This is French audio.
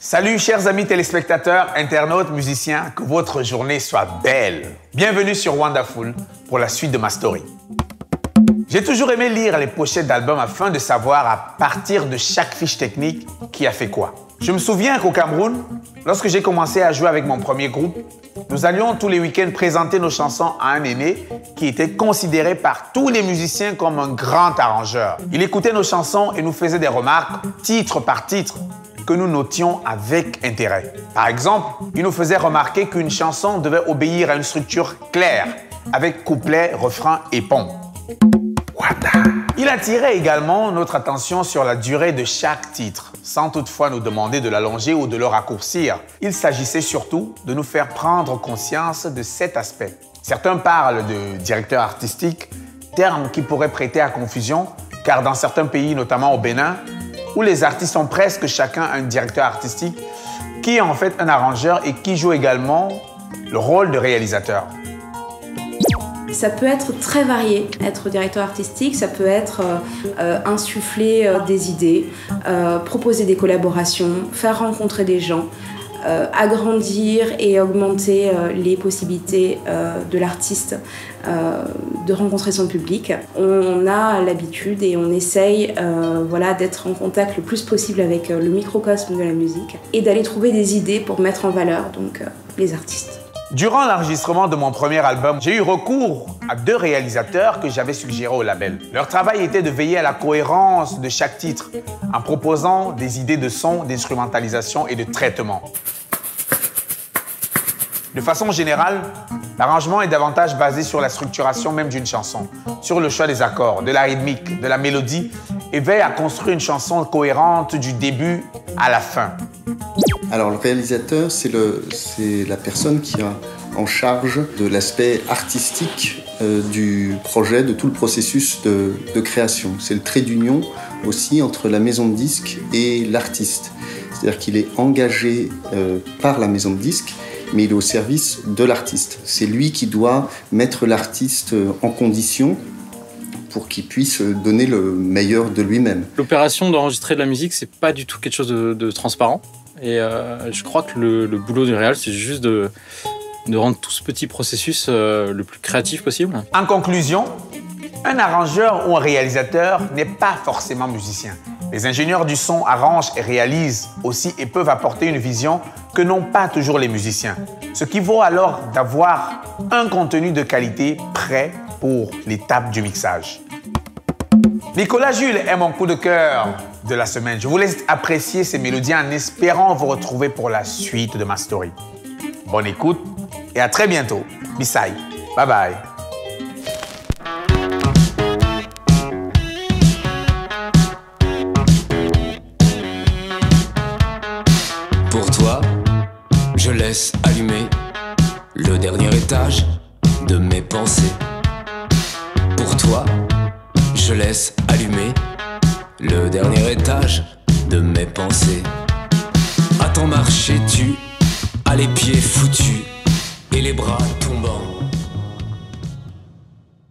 Salut chers amis téléspectateurs, internautes, musiciens, que votre journée soit belle. Bienvenue sur Wonderful pour la suite de ma story. J'ai toujours aimé lire les pochettes d'albums afin de savoir à partir de chaque fiche technique qui a fait quoi. Je me souviens qu'au Cameroun, lorsque j'ai commencé à jouer avec mon premier groupe, nous allions tous les week-ends présenter nos chansons à un aîné qui était considéré par tous les musiciens comme un grand arrangeur. Il écoutait nos chansons et nous faisait des remarques, titre par titre, que nous notions avec intérêt. Par exemple, il nous faisait remarquer qu'une chanson devait obéir à une structure claire, avec couplet, refrain et pont. Il attirait également notre attention sur la durée de chaque titre, sans toutefois nous demander de l'allonger ou de le raccourcir. Il s'agissait surtout de nous faire prendre conscience de cet aspect. Certains parlent de directeur artistique, terme qui pourrait prêter à confusion, car dans certains pays, notamment au Bénin, où les artistes ont presque chacun un directeur artistique, qui est en fait un arrangeur et qui joue également le rôle de réalisateur. Ça peut être très varié, être directeur artistique, ça peut être insuffler des idées, proposer des collaborations, faire rencontrer des gens, agrandir et augmenter les possibilités de l'artiste de rencontrer son public. On a l'habitude et on essaye d'être en contact le plus possible avec le microcosme de la musique et d'aller trouver des idées pour mettre en valeur les artistes. Durant l'enregistrement de mon premier album, j'ai eu recours à 2 réalisateurs que j'avais suggérés au label. Leur travail était de veiller à la cohérence de chaque titre en proposant des idées de son, d'instrumentalisation et de traitement. De façon générale, l'arrangement est davantage basé sur la structuration même d'une chanson, sur le choix des accords, de la rythmique, de la mélodie et veille à construire une chanson cohérente du début à la fin. Alors le réalisateur, c'est la personne qui a en charge de l'aspect artistique du projet, de tout le processus de création. C'est le trait d'union aussi entre la maison de disques et l'artiste. C'est-à-dire qu'il est engagé par la maison de disques, mais il est au service de l'artiste. C'est lui qui doit mettre l'artiste en condition pour qu'il puisse donner le meilleur de lui-même. L'opération d'enregistrer de la musique, c'est pas du tout quelque chose de transparent. Et je crois que le boulot du réal, c'est juste de rendre tout ce petit processus le plus créatif possible. En conclusion, un arrangeur ou un réalisateur n'est pas forcément musicien. Les ingénieurs du son arrangent et réalisent aussi et peuvent apporter une vision que n'ont pas toujours les musiciens. Ce qui vaut alors d'avoir un contenu de qualité prêt pour l'étape du mixage. Nicolas Jules est mon coup de cœur de la semaine. Je vous laisse apprécier ces mélodies en espérant vous retrouver pour la suite de ma story. Bonne écoute et à très bientôt. Bisai. Bye bye. Pour toi, je laisse allumer le dernier étage de mes pensées. Pour toi, je laisse allumer le dernier étage de mes pensées. Attends, marchais-tu, à les pieds foutus et les bras tombants.